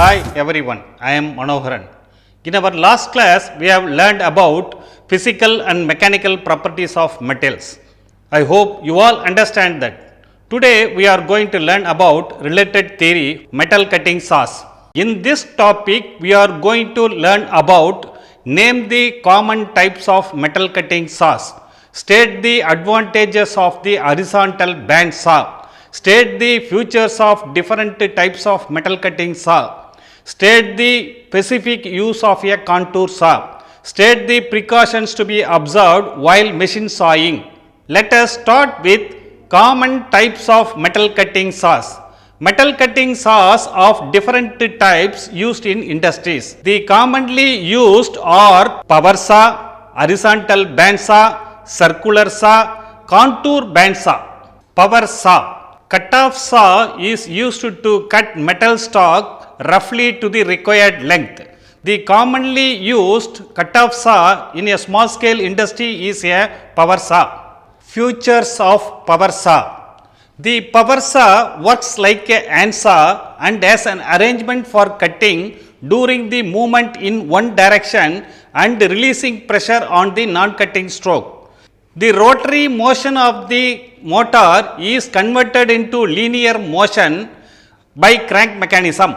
Hi everyone, I am Manoharan. In our last class, we have learned about physical and mechanical properties of metals. I hope you all understand that. Today, we are going to learn about related theory, metal cutting saws. In this topic, we are going to learn about name the common types of metal cutting saws, state the advantages of the horizontal band saw, state the features of different types of metal cutting saw, state the specific use of a contour saw, state the precautions to be observed while machine sawing. Let us start with common types of metal cutting saws. Metal cutting saws of different types used in industries. The commonly used are power saw, horizontal band saw, circular saw, contour band saw. Power saw. Cut-off saw is used to cut metal stock roughly to the required length. The commonly used cut-off saw in a small scale industry is a power saw. Features of power saw. The power saw works like a handsaw and has an arrangement for cutting during the movement in one direction and releasing pressure on the non-cutting stroke. The rotary motion of the motor is converted into linear motion by crank mechanism.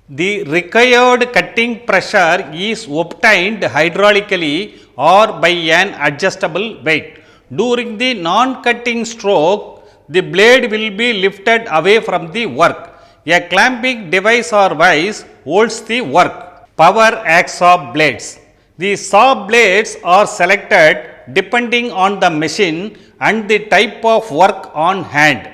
The required cutting pressure is obtained hydraulically or by an adjustable weight. During the non-cutting stroke, the blade will be lifted away from the work. A clamping device or vise holds the work. Power hacksaw blades. The saw blades are selected depending on the machine and the type of work on hand.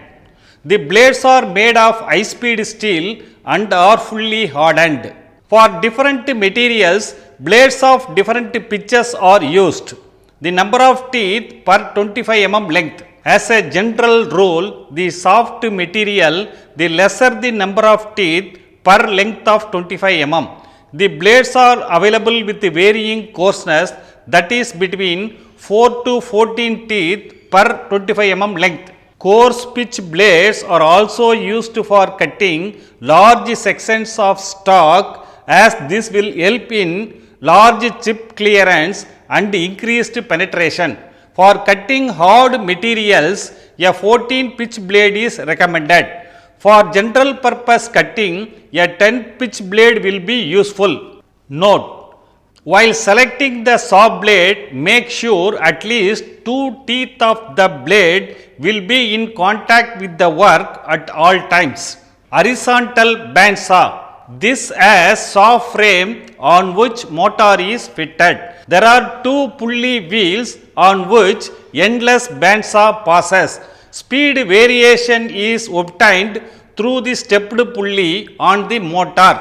The blades are made of high-speed steel and are fully hardened. For different materials, blades of different pitches are used. The number of teeth per 25 mm length. As a general rule, the soft material, the lesser the number of teeth per length of 25 mm. The blades are available with varying coarseness, that is between 4 to 14 teeth per 25 mm length. Coarse pitch blades are also used for cutting large sections of stock, as this will help in large chip clearance and increased penetration. For cutting hard materials, a 14 pitch blade is recommended. For general purpose cutting, a 10 pitch blade will be useful. Note: while selecting the saw blade, make sure at least 2 teeth of the blade will be in contact with the work at all times. Horizontal band saw. This has saw frame on which motor is fitted. There are 2 pulley wheels on which endless band saw passes. Speed variation is obtained through the stepped pulley on the motor.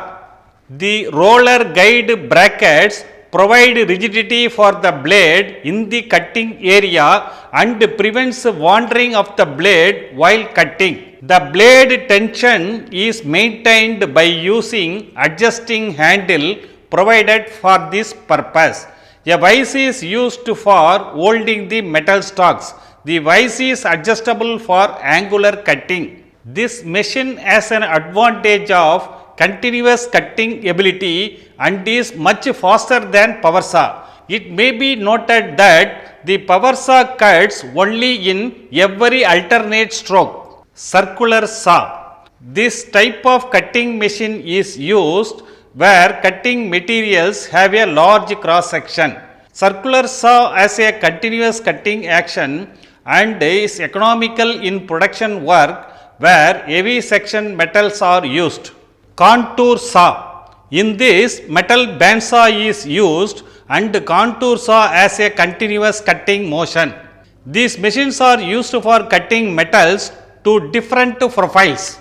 The roller guide brackets provide rigidity for the blade in the cutting area and prevents wandering of the blade while cutting. The blade tension is maintained by using adjusting handle provided for this purpose. A vise is used for holding the metal stocks. The vise is adjustable for angular cutting. This machine has an advantage of continuous cutting ability and is much faster than power saw. It may be noted that the power saw cuts only in every alternate stroke. Circular saw. This type of cutting machine is used where cutting materials have a large cross section. Circular saw has a continuous cutting action and is economical in production work where heavy section metals are used. Contour saw. In this, metal band saw is used and contour saw has a continuous cutting motion. These machines are used for cutting metals to different profiles.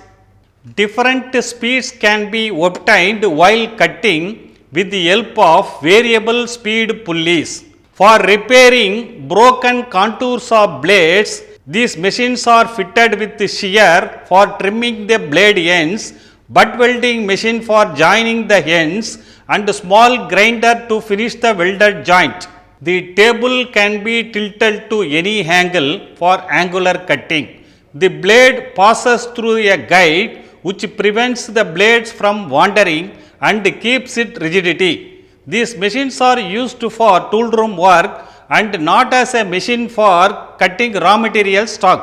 Different speeds can be obtained while cutting with the help of variable speed pulleys. For repairing broken contour saw blades, these machines are fitted with shear for trimming the blade ends, butt welding machine for joining the ends, and small grinder to finish the welded joint. The table can be tilted to any angle for angular cutting. The blade passes through a guide which prevents the blades from wandering and keeps it rigidity. These machines are used for tool room work and not as a machine for cutting raw material stock.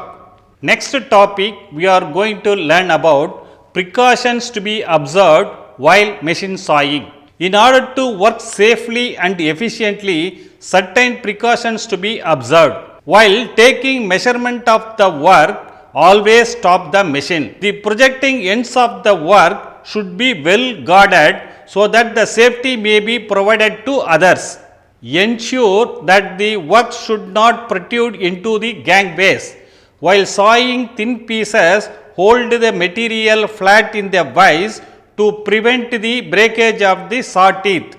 Next topic, we are going to learn about precautions to be observed while machine sawing. In order to work safely and efficiently, certain precautions to be observed. While taking measurement of the work, always stop the machine. The projecting ends of the work should be well guarded so that the safety may be provided to others. Ensure that the work should not protrude into the gangways. While sawing thin pieces, hold the material flat in the vise to prevent the breakage of the saw teeth.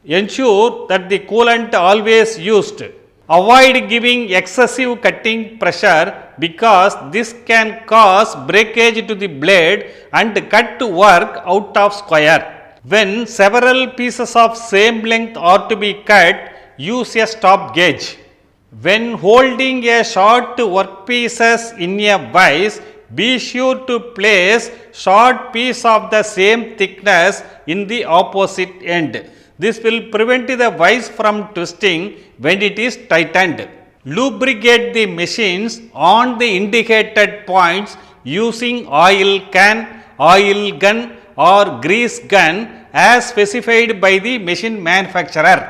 Ensure that the coolant always used. Avoid giving excessive cutting pressure because this can cause breakage to the blade and cut work out of square. When several pieces of same length are to be cut, use a stop gauge. When holding a short workpieces in a vise, be sure to place short piece of the same thickness in the opposite end. This will prevent the vise from twisting when it is tightened. Lubricate the machines on the indicated points using oil can, oil gun or grease gun as specified by the machine manufacturer.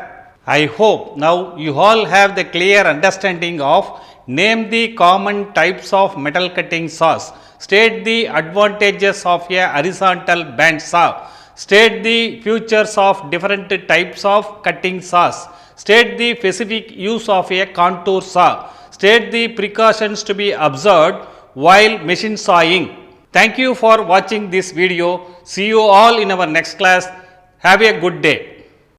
I hope now you all have the clear understanding of name the common types of metal cutting saws, state the advantages of a horizontal band saw, state the features of different types of cutting saws, state the specific use of a contour saw, state the precautions to be observed while machine sawing. Thank you for watching this video. See you all in our next class. Have a good day.